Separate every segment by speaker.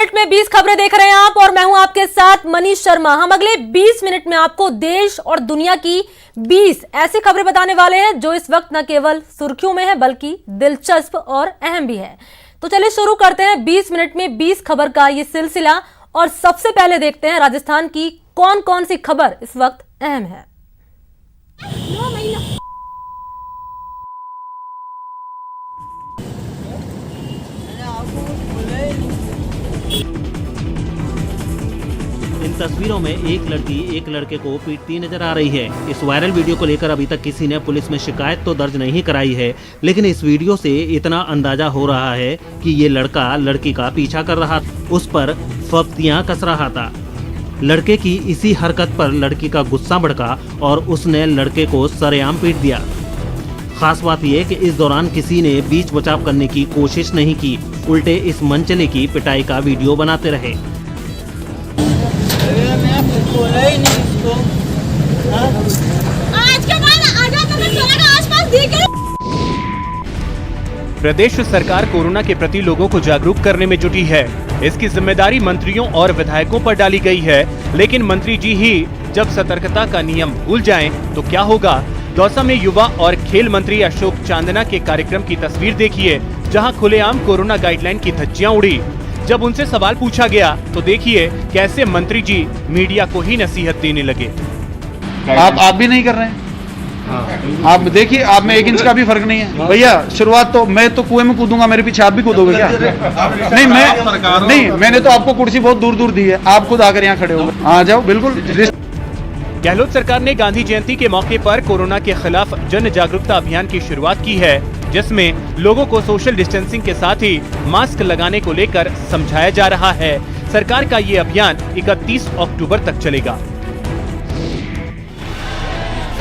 Speaker 1: Minute में 20 खबरें देख रहे हैं आप और मैं हूं आपके साथ मनीष शर्मा। हम अगले 20 मिनट में आपको देश और दुनिया की 20 ऐसी खबरें बताने वाले हैं जो इस वक्त न केवल सुर्खियों में है बल्कि दिलचस्प और अहम भी है। तो चलिए शुरू करते हैं 20 मिनट में 20 खबर का ये सिलसिला और सबसे पहले देखते हैं राजस्थान की कौन कौन सी खबर इस वक्त अहम है।
Speaker 2: इन तस्वीरों में एक लड़की एक लड़के को पीटती नजर आ रही है। इस वायरल वीडियो को लेकर अभी तक किसी ने पुलिस में शिकायत तो दर्ज नहीं कराई है, लेकिन इस वीडियो से इतना अंदाजा हो रहा है कि ये लड़का लड़की का पीछा कर रहा था, उस पर फप्तियां कस रहा था। लड़के की इसी हरकत पर लड़की का गुस्सा भड़का और उसने लड़के को सरेआम पीट दिया। खास बात यह कि इस दौरान किसी ने बीच बचाव करने की कोशिश नहीं की, उल्टे इस मनचले की पिटाई का वीडियो बनाते रहे।
Speaker 3: आज के बाद आजाद नगर चौराहा के आसपास देखे।
Speaker 4: प्रदेश सरकार कोरोना के प्रति लोगों को जागरूक करने में जुटी है। इसकी जिम्मेदारी मंत्रियों और विधायकों पर डाली गई है, लेकिन मंत्री जी ही जब सतर्कता का नियम भूल जाएं, तो क्या होगा। दौसा में युवा और खेल मंत्री अशोक चांदना के कार्यक्रम की तस्वीर देखिए, जहां खुलेआम कोरोना गाइडलाइन की धज्जियां उड़ी। जब उनसे सवाल पूछा गया तो देखिए कैसे मंत्री जी मीडिया को ही नसीहत देने लगे।
Speaker 5: आप भी नहीं कर रहे हैं। आप देखिए, आप में 1 इंच का भी फर्क नहीं है भैया। शुरुआत तो मैं तो कुएं में कूदूंगा, मेरे पीछे आप भी कूदोगे क्या? नहीं, मैंने तो आपको कुर्सी बहुत दूर दूर दी है, आप खुद आकर यहाँ खड़े हो गए। आ जाओ, बिल्कुल।
Speaker 4: गहलोत सरकार ने गांधी जयंती के मौके पर कोरोना के खिलाफ जन जागरूकता अभियान की शुरुआत की है, जिसमें लोगों को सोशल डिस्टेंसिंग के साथ ही मास्क लगाने को लेकर समझाया जा रहा है। सरकार का ये अभियान 31 अक्टूबर तक चलेगा।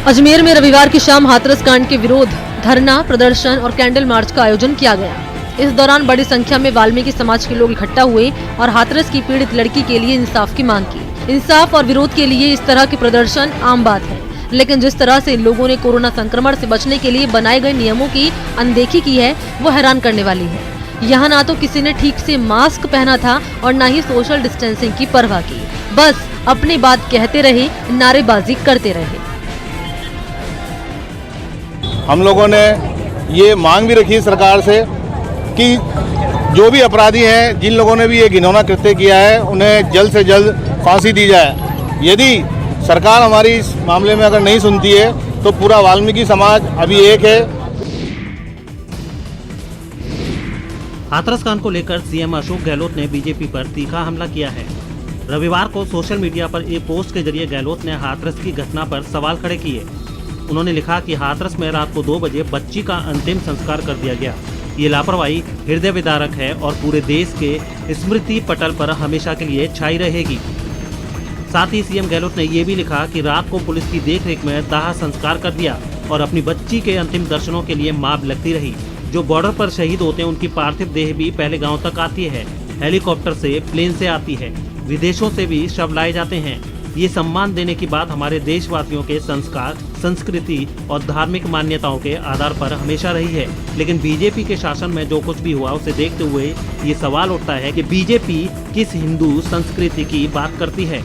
Speaker 1: अजमेर में रविवार की शाम हाथरस कांड के विरोध धरना प्रदर्शन और कैंडल मार्च का आयोजन किया गया। इस दौरान बड़ी संख्या में वाल्मीकि समाज के लोग इकट्ठा हुए और हाथरस की पीड़ित लड़की के लिए इंसाफ की मांग की। इंसाफ और विरोध के लिए इस तरह के प्रदर्शन आम बात है, लेकिन जिस तरह से लोगों ने कोरोना संक्रमण से बचने के लिए बनाए गए नियमों की अनदेखी की है वो हैरान करने वाली है। यहाँ ना तो किसी ने ठीक से मास्क पहना था और न ही सोशल डिस्टेंसिंग की परवाह की, बस अपनी बात कहते रहे, नारेबाजी करते रहे।
Speaker 6: हम लोगों ने ये मांग भी रखी सरकार से कि जो भी अपराधी हैं, जिन लोगों ने भी ये घिनौना कृत्य किया है, उन्हें जल्द से जल्द फांसी दी जाए। यदि सरकार हमारी इस मामले में अगर नहीं सुनती है तो पूरा वाल्मीकि समाज अभी एक है।
Speaker 2: हाथरस कांड को लेकर सीएम अशोक गहलोत ने बीजेपी पर तीखा हमला किया है। रविवार को सोशल मीडिया पर एक पोस्ट के जरिए गहलोत ने हाथरस की घटना पर सवाल खड़े किए। उन्होंने लिखा कि हाथरस में रात को 2 बजे बच्ची का अंतिम संस्कार कर दिया गया। ये लापरवाही हृदय विदारक है और पूरे देश के स्मृति पटल पर हमेशा के लिए छाई रहेगी। साथ ही सीएम गहलोत ने यह भी लिखा कि रात को पुलिस की देखरेख में दाह संस्कार कर दिया और अपनी बच्ची के अंतिम दर्शनों के लिए मां लगती रही। जो बॉर्डर पर शहीद होते हैं उनकी पार्थिव देह भी पहले गांव तक आती है, हेलीकॉप्टर से, प्लेन से आती है, विदेशों से भी शव लाए जाते हैं। ये सम्मान देने की बात हमारे देशवासियों के संस्कार, संस्कृति और धार्मिक मान्यताओं के आधार पर हमेशा रही है। लेकिन बीजेपी के शासन में जो कुछ भी हुआ उसे देखते हुए ये सवाल उठता है कि बीजेपी किस हिंदू संस्कृति की बात करती है।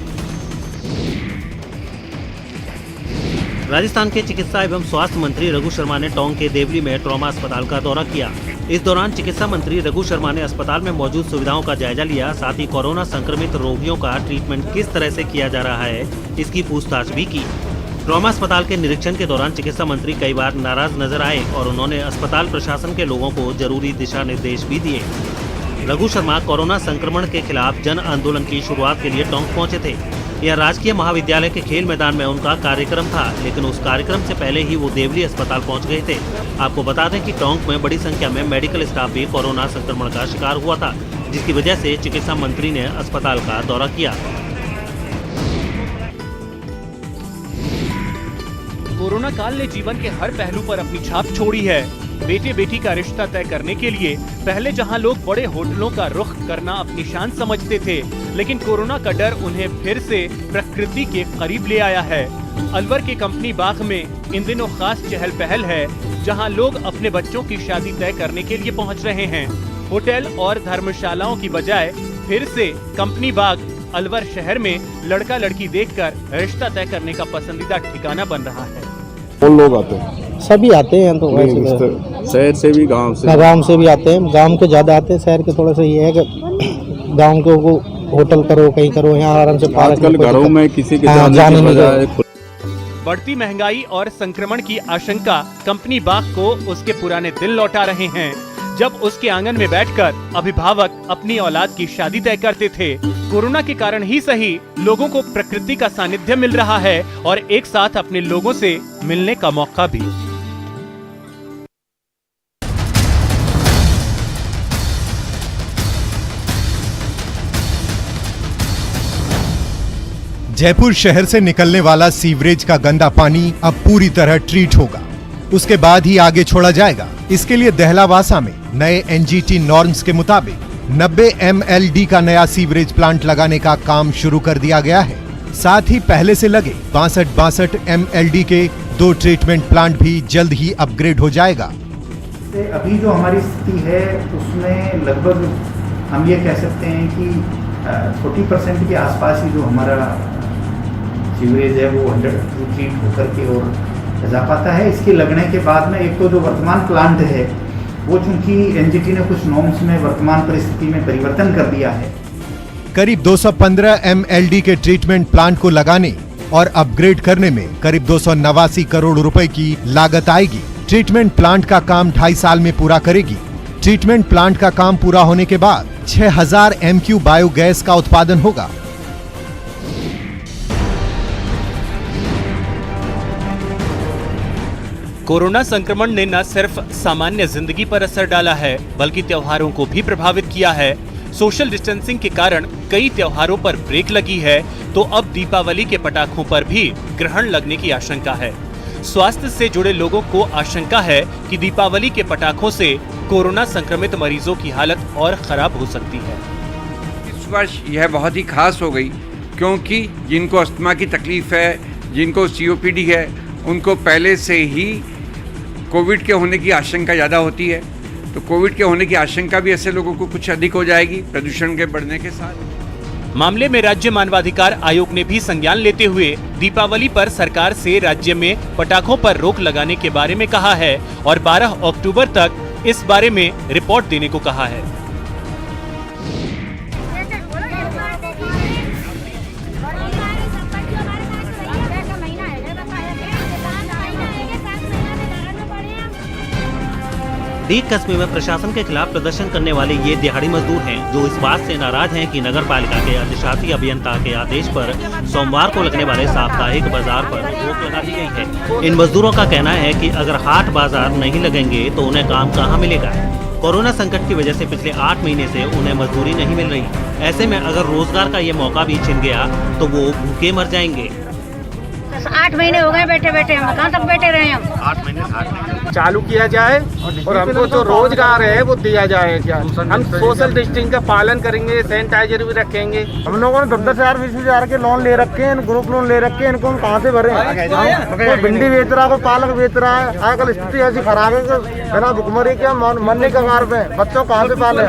Speaker 2: राजस्थान के चिकित्सा एवं स्वास्थ्य मंत्री रघु शर्मा ने टोंक के देवली में ट्रॉमा अस्पताल का दौरा किया। इस दौरान चिकित्सा मंत्री रघु शर्मा ने अस्पताल में मौजूद सुविधाओं का जायजा लिया, साथ ही कोरोना संक्रमित रोगियों का ट्रीटमेंट किस तरह से किया जा रहा है इसकी पूछताछ भी की। ट्रॉमा अस्पताल के निरीक्षण के दौरान चिकित्सा मंत्री कई बार नाराज नजर आए और उन्होंने अस्पताल प्रशासन के लोगों को जरूरी दिशा निर्देश भी दिए। रघु शर्मा कोरोना संक्रमण के खिलाफ जन आंदोलन की शुरुआत के लिए टोंक पहुंचे थे। यह राजकीय महाविद्यालय के खेल मैदान में उनका कार्यक्रम था, लेकिन उस कार्यक्रम से पहले ही वो देवली अस्पताल पहुंच गए थे। आपको बता दें कि टोंक में बड़ी संख्या में मेडिकल स्टाफ भी कोरोना संक्रमण का शिकार हुआ था, जिसकी वजह से चिकित्सा मंत्री ने अस्पताल का दौरा किया।
Speaker 4: कोरोना काल ने जीवन के हर पहलू पर अपनी छाप छोड़ी है। बेटे बेटी का रिश्ता तय करने के लिए पहले जहां लोग बड़े होटलों का रुख करना अपनी शान समझते थे, लेकिन कोरोना का डर उन्हें फिर से प्रकृति के करीब ले आया है। अलवर के कंपनी बाग में इन दिनों खास चहल पहल है, जहां लोग अपने बच्चों की शादी तय करने के लिए पहुंच रहे हैं। होटल और धर्मशालाओं की बजाय फिर से कंपनी बाग अलवर शहर में लड़का लड़की देखकर रिश्ता तय करने का पसंदीदा ठिकाना बन रहा है।
Speaker 7: कौन लोग आते हैं?
Speaker 8: सभी आते हैं तो
Speaker 7: शहर से भी
Speaker 8: गांव से भी आते हैं। गांव के ज़्यादा आते हैं, शहर के थोड़ा सा ये है कि गांव के को होटल करो कहीं करो, यहाँ आराम से
Speaker 7: आजकल घरों में किसी के
Speaker 8: जाने नहीं
Speaker 7: बजाय
Speaker 4: बढ़ती महंगाई और संक्रमण की आशंका कंपनी बाग को उसके पुराने दिन लौटा रहे हैं, जब उसके आंगन में बैठकर अभिभावक अपनी औलाद की शादी तय करते थे। कोरोना के कारण ही सही, लोगों को प्रकृति का सानिध्य मिल रहा है और एक साथ अपने लोगों से मिलने का मौका भी।
Speaker 9: जयपुर शहर से निकलने वाला सीवरेज का गंदा पानी अब पूरी तरह ट्रीट होगा, उसके बाद ही आगे छोड़ा जाएगा। इसके लिए दहलावासा में नए एनजीटी नॉर्म्स के मुताबिक 90 MLD का नया सीवरेज प्लांट लगाने का काम शुरू कर दिया गया है। साथ ही पहले से लगे 62 MLD के 2 ट्रीटमेंट प्लांट भी जल्द ही अपग्रेड हो जाएगा।
Speaker 5: अभी जो हमारी स्थिति है उसमें लगभग हम ये कह सकते हैं कि 40% के आसपास ही जो हमारा सीवरेज है वो अंडर ट्रीट होकर के और जा पाता है। इसके लगने के बाद में एक तो जो वर्तमान प्लांट है वो चूंकि एनजीटी ने कुछ नॉर्म्स में वर्तमान परिस्थिति में परिवर्तन कर दिया है।
Speaker 9: करीब 215 MLD के ट्रीटमेंट प्लांट को लगाने और अपग्रेड करने में करीब 289 करोड़ रुपए की लागत आएगी। ट्रीटमेंट प्लांट का काम 2.5 साल में पूरा करेगी। ट्रीटमेंट प्लांट का काम पूरा होने के बाद 6000 MQ बायोगैस का उत्पादन होगा।
Speaker 4: कोरोना संक्रमण ने न सिर्फ सामान्य जिंदगी पर असर डाला है, बल्कि त्योहारों को भी प्रभावित किया है। सोशल डिस्टेंसिंग के कारण कई त्योहारों पर ब्रेक लगी है, तो अब दीपावली के पटाखों पर भी ग्रहण लगने की आशंका है। स्वास्थ्य से जुड़े लोगों को आशंका है कि दीपावली के पटाखों से कोरोना संक्रमित मरीजों की हालत और खराब हो सकती है।
Speaker 10: इस वर्ष यह बहुत ही खास हो गई, क्योंकि जिनको अस्थमा की तकलीफ है, जिनको COPD है, उनको पहले से ही कोविड के होने की आशंका ज़्यादा होती है। तो कोविड के होने की आशंका भी ऐसे लोगों को कुछ अधिक हो जाएगी प्रदूषण के बढ़ने के साथ।
Speaker 4: मामले में राज्य मानवाधिकार आयोग ने भी संज्ञान लेते हुए दीपावली पर सरकार से राज्य में पटाखों पर रोक लगाने के बारे में कहा है और 12 अक्टूबर तक इस बारे में रिपोर्ट देने को कहा है।
Speaker 2: डीग कस्बे में प्रशासन के खिलाफ प्रदर्शन करने वाले ये दिहाड़ी मजदूर हैं, जो इस बात से नाराज हैं कि नगर पालिका के अधिशासी अभियंता के आदेश पर सोमवार को लगने वाले साप्ताहिक बाजार पर रोक लगा दी गई है। इन मजदूरों का कहना है कि अगर हाट बाजार नहीं लगेंगे तो उन्हें काम कहाँ मिलेगा। कोरोना संकट की वजह से पिछले 8 महीने से उन्हें मजदूरी नहीं मिल रही। ऐसे में अगर रोजगार का ये मौका भी छिन गया तो वो भूखे मर जाएंगे।
Speaker 3: 8 महीने हो गए बैठे बैठे, हम कहाँ तक बैठे रहे हम।
Speaker 6: 8 महीने चालू किया जाए और हमको जो रोजगार है वो दिया जाए। क्या हम सोशल डिस्टेंसिंग का पालन करेंगे, सैनिटाइजर भी रखेंगे। हम लोगों ने 10,000 20,000 के लोन ले रखे हैं, ग्रुप लोन ले रखे हैं, इनको हम कहाँ से भरें। कोई भिंडी बेच रहा है, कोई पालक बेच रहा है। आजकल स्थिति ऐसी खराब है कि बिना भुखमरी के मरने के कगार पे, बच्चों कहाँ से पाले।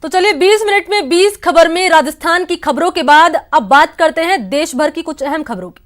Speaker 1: तो चलिए 20 मिनट में 20 खबर में राजस्थान की खबरों के बाद अब बात करते हैं देश भर की कुछ अहम खबरों की।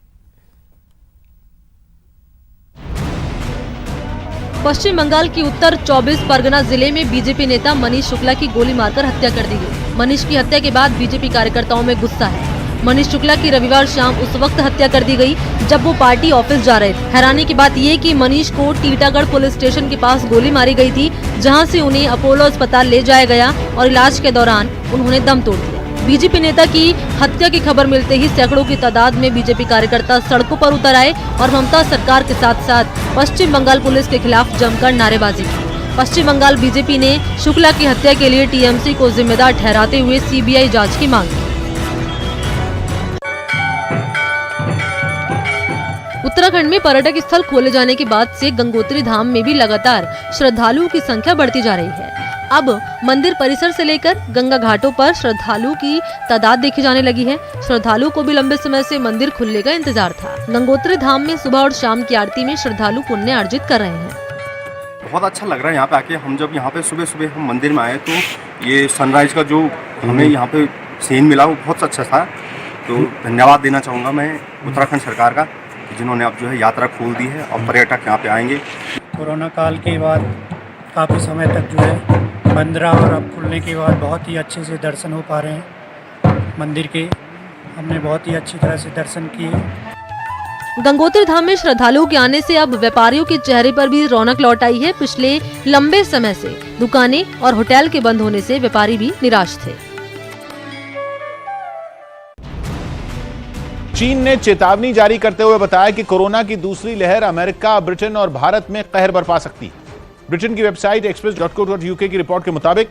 Speaker 1: पश्चिम बंगाल की उत्तर 24 परगना जिले में बीजेपी नेता मनीष शुक्ला की गोली मारकर हत्या कर दी गई। मनीष की हत्या के बाद बीजेपी कार्यकर्ताओं में गुस्सा है। मनीष शुक्ला की रविवार शाम उस वक्त हत्या कर दी गई जब वो पार्टी ऑफिस जा रहे थे। हैरानी की बात ये कि मनीष को टीटागढ़ पुलिस स्टेशन के पास गोली मारी गई थी, जहां से उन्हें अपोलो अस्पताल ले जाया गया और इलाज के दौरान उन्होंने दम तोड़ दिया। बीजेपी नेता की हत्या की खबर मिलते ही सैकड़ों की तादाद में बीजेपी कार्यकर्ता सड़कों पर उतर आए और ममता सरकार के साथ साथ पश्चिम बंगाल पुलिस के खिलाफ जमकर नारेबाजी की। पश्चिम बंगाल बीजेपी ने शुक्ला की हत्या के लिए टीएमसी को जिम्मेदार ठहराते हुए सीबीआई जांच की मांग की। उत्तराखंड में पर्यटक स्थल खोले जाने के बाद से गंगोत्री धाम में भी लगातार श्रद्धालुओं की संख्या बढ़ती जा रही है। अब मंदिर परिसर से लेकर गंगा घाटों पर श्रद्धालुओं की तादाद देखी जाने लगी है। श्रद्धालुओं को भी लंबे समय से मंदिर खुलने का इंतजार था। गंगोत्री धाम में सुबह और शाम की आरती में श्रद्धालु पुण्य अर्जित कर रहे हैं।
Speaker 11: बहुत अच्छा लग रहा है यहाँ पे आके। हम जब यहाँ पे सुबह सुबह हम मंदिर में आए तो ये सनराइज का जो हमें यहाँ पे सीन मिला वो बहुत अच्छा था। तो धन्यवाद देना चाहूँगा मैं उत्तराखंड सरकार का, जिन्होंने अब जो है यात्रा खोल दी है और पर्यटक यहाँ पे आएंगे।
Speaker 12: कोरोना काल के बाद काफ़ी समय तक जो है बंद रहा और अब खुलने के बाद बहुत ही अच्छे से दर्शन हो पा रहे हैं मंदिर के। हमने बहुत ही अच्छी तरह से दर्शन किए।
Speaker 1: गंगोत्री धाम में श्रद्धालुओं के आने से अब व्यापारियों के चेहरे पर भी रौनक लौट आई है। पिछले लंबे समय से दुकानें और होटल के बंद होने से व्यापारी भी निराश थे।
Speaker 13: चीन ने चेतावनी जारी करते हुए बताया कि कोरोना की दूसरी लहर अमेरिका, ब्रिटेन और भारत में कहर बरपा सकती है। ब्रिटेन की वेबसाइट express.co.uk की रिपोर्ट के मुताबिक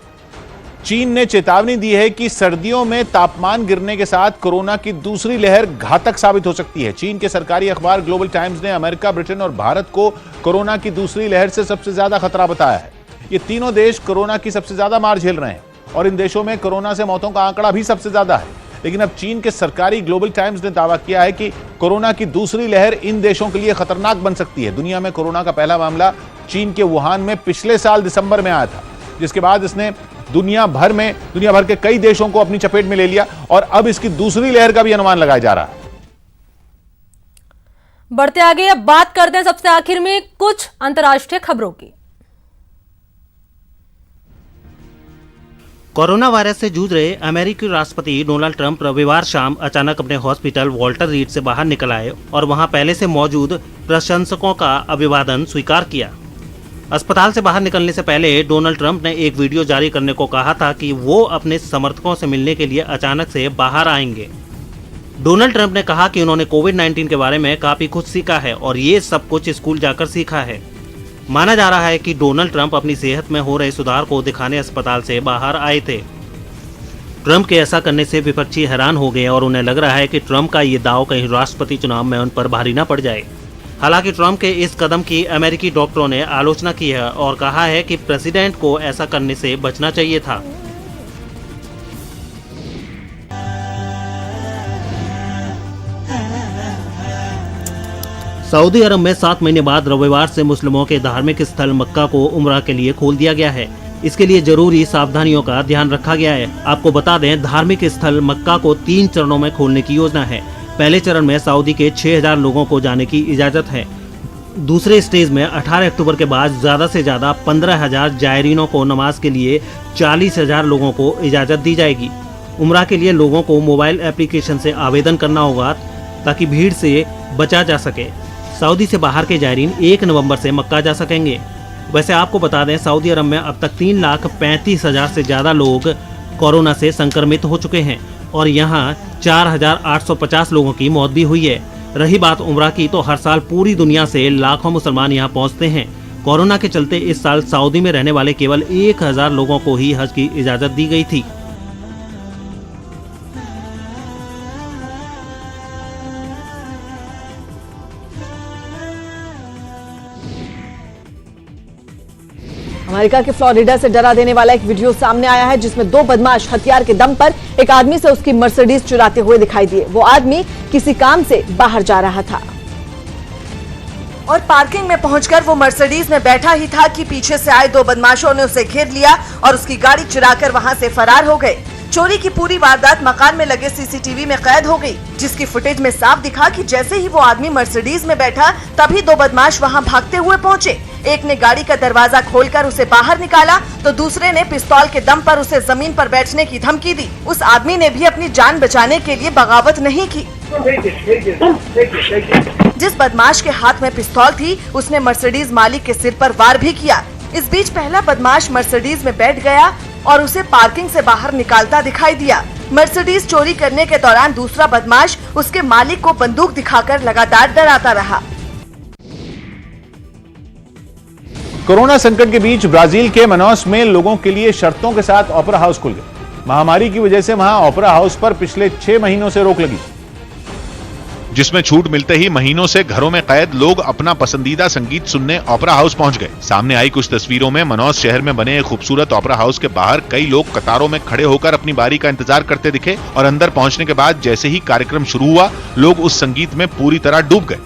Speaker 13: चीन ने चेतावनी दी है कि सर्दियों में तापमान गिरने के साथ कोरोना की दूसरी लहर घातक साबित हो सकती है। चीन के सरकारी अखबार ग्लोबल टाइम्स ने अमेरिका, ब्रिटेन और भारत को कोरोना की दूसरी लहर से सबसे ज्यादा खतरा बताया है। ये तीनों देश कोरोना की सबसे ज्यादा मार झेल रहे हैं और इन देशों में कोरोना से मौतों का आंकड़ा भी सबसे ज्यादा है। लेकिन अब चीन के सरकारी ग्लोबल टाइम्स ने दावा किया है कि कोरोना की दूसरी लहर इन देशों के लिए खतरनाक बन सकती है। दुनिया में कोरोना का पहला मामला चीन के वुहान में पिछले साल दिसंबर में आया था, जिसके बाद इसने दुनिया भर के कई देशों को अपनी चपेट में ले लिया और अब इसकी दूसरी लहर का भी अनुमान लगाया जा रहा है।
Speaker 1: बढ़ते आगे, अब बात करते हैं सबसे आखिर में कुछ अंतर्राष्ट्रीय खबरों की।
Speaker 2: कोरोना वायरस से जूझ रहे अमेरिकी राष्ट्रपति डोनाल्ड ट्रंप रविवार शाम अचानक अपने हॉस्पिटल वॉल्टर रीड से बाहर निकल आए और वहां पहले से मौजूद प्रशंसकों का अभिवादन स्वीकार किया। अस्पताल से बाहर निकलने से पहले डोनाल्ड ट्रंप ने एक वीडियो जारी करने को कहा था कि वो अपने समर्थकों से मिलने के लिए अचानक से बाहर आएंगे। डोनाल्ड ट्रंप ने कहा कि उन्होंने कोविड-19 के बारे में काफी कुछ सीखा है और ये सब कुछ स्कूल जाकर सीखा है। माना जा रहा है कि डोनाल्ड ट्रंप अपनी सेहत में हो रहे सुधार को दिखाने अस्पताल से बाहर आए थे। ट्रंप के ऐसा करने से विपक्षी हैरान हो गए और उन्हें लग रहा है कि ट्रंप का ये दांव कहीं राष्ट्रपति चुनाव में उन पर भारी न पड़ जाए। हालांकि ट्रंप के इस कदम की अमेरिकी डॉक्टरों ने आलोचना की है और कहा है कि प्रेसिडेंट को ऐसा करने से बचना चाहिए था। सऊदी अरब में 7 महीने बाद रविवार से मुस्लिमों के धार्मिक स्थल मक्का को उम्रा के लिए खोल दिया गया है। इसके लिए जरूरी सावधानियों का ध्यान रखा गया है। आपको बता दें, धार्मिक स्थल मक्का को 3 चरणों में खोलने की योजना है। पहले चरण में सऊदी के 6000 लोगों को जाने की इजाजत है। दूसरे स्टेज में 18 अक्टूबर के बाद ज्यादा से ज्यादा 15,000 जायरीनों को नमाज के लिए 40,000 लोगों को इजाजत दी जाएगी। उम्रा के लिए लोगों को मोबाइल एप्लीकेशन से आवेदन करना होगा ताकि भीड़ से बचा जा सके। सऊदी से बाहर के जायरीन 1 नवंबर से मक्का जा सकेंगे। वैसे आपको बता दें, सऊदी अरब में अब तक 3,35,000 से ज्यादा लोग कोरोना से संक्रमित हो चुके हैं और यहाँ 4,850 लोगों की मौत भी हुई है। रही बात उम्रा की, तो हर साल पूरी दुनिया से लाखों मुसलमान यहाँ पहुँचते हैं। कोरोना के चलते इस साल सऊदी में रहने वाले केवल 1,000 लोगों को ही हज की इजाजत दी गई थी।
Speaker 14: अमेरिका के फ्लोरिडा से डरा देने वाला एक वीडियो सामने आया है, जिसमें 2 बदमाश हथियार के दम पर एक आदमी से उसकी मर्सिडीज चुराते हुए दिखाई दिए। वो आदमी किसी काम से बाहर जा रहा था और पार्किंग में पहुंचकर वो मर्सिडीज में बैठा ही था कि पीछे से आए 2 बदमाशों ने उसे घेर लिया और उसकी गाड़ी चुराकर वहां से फरार हो गए। चोरी की पूरी वारदात मकान में लगे सीसीटीवी में कैद हो गई, जिसकी फुटेज में साफ दिखा कि जैसे ही वो आदमी मर्सिडीज में बैठा, तभी 2 बदमाश वहां भागते हुए पहुंचे। एक ने गाड़ी का दरवाजा खोलकर उसे बाहर निकाला, तो दूसरे ने पिस्तौल के दम पर उसे जमीन पर बैठने की धमकी दी। उस आदमी ने भी अपनी जान बचाने के लिए बगावत नहीं की। जिस बदमाश के हाथ में पिस्तौल थी, उसने मर्सिडीज मालिक के सिर पर वार भी किया। इस बीच पहला बदमाश मर्सिडीज में बैठ गया और उसे पार्किंग से बाहर निकालता दिखाई दिया। मर्सिडीज चोरी करने के दौरान दूसरा बदमाश उसके मालिक को बंदूक दिखाकर लगातार डराता रहा।
Speaker 13: कोरोना संकट के बीच ब्राजील के मनौस में लोगों के लिए शर्तों के साथ ओपेरा हाउस खुल गए। महामारी की वजह से वहां ओपेरा हाउस पर पिछले 6 महीनों से रोक लगी, जिसमें छूट मिलते ही महीनों से घरों में कैद लोग अपना पसंदीदा संगीत सुनने ओपेरा हाउस पहुंच गए। सामने आई कुछ तस्वीरों में मनौस शहर में बने एक खूबसूरत ओपेरा हाउस के बाहर कई लोग कतारों में खड़े होकर अपनी बारी का इंतजार करते दिखे और अंदर पहुंचने के बाद जैसे ही कार्यक्रम शुरू हुआ, लोग उस संगीत में पूरी तरह डूब गए।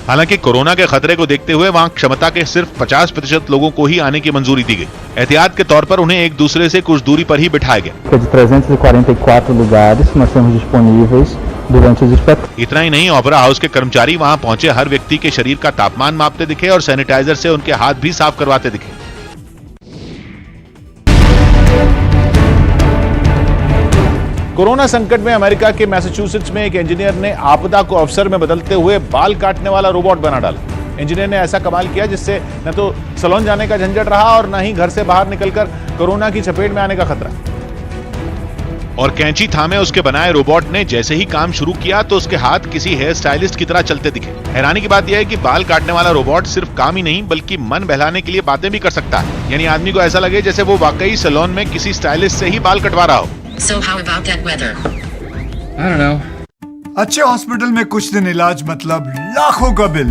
Speaker 13: हालांकि कोरोना के खतरे को देखते हुए वहां क्षमता के सिर्फ 50% लोगों को ही आने की मंजूरी दी गई। एहतियात के तौर पर उन्हें एक दूसरे से कुछ दूरी पर ही बिठाया गया।
Speaker 8: De 344 lugares nós temos disponíveis durante os espetáculos.
Speaker 13: इतना ही नहीं, ओपेरा हाउस के कर्मचारी वहां पहुंचे हर व्यक्ति के शरीर का तापमान मापते दिखे और सैनिटाइजर से उनके हाथ भी साफ करवाते दिखे। कोरोना संकट में अमेरिका के मैसाचुसेट्स में एक इंजीनियर ने आपदा को अवसर में बदलते हुए बाल काटने वाला रोबोट बना डाला। इंजीनियर ने ऐसा कमाल किया जिससे न तो सैलून जाने का झंझट रहा और न ही घर से बाहर निकलकर कोरोना की चपेट में आने का खतरा। और कैंची थामे उसके बनाए रोबोट ने जैसे ही काम शुरू किया तो उसके हाथ किसी हेयर स्टाइलिस्ट की तरह चलते दिखे। हैरानी की बात यह है कि बाल काटने वाला रोबोट सिर्फ काम ही नहीं बल्कि मन बहलाने के लिए बातें भी कर सकता है। यानी आदमी को ऐसा लगे जैसे वो वाकई सैलून में किसी स्टाइलिस्ट से ही बाल कटवा रहा हो।
Speaker 15: So how about that weather?
Speaker 16: I don't know. अच्छे हॉस्पिटल में कुछ दिन इलाज मतलब लाखों का बिल।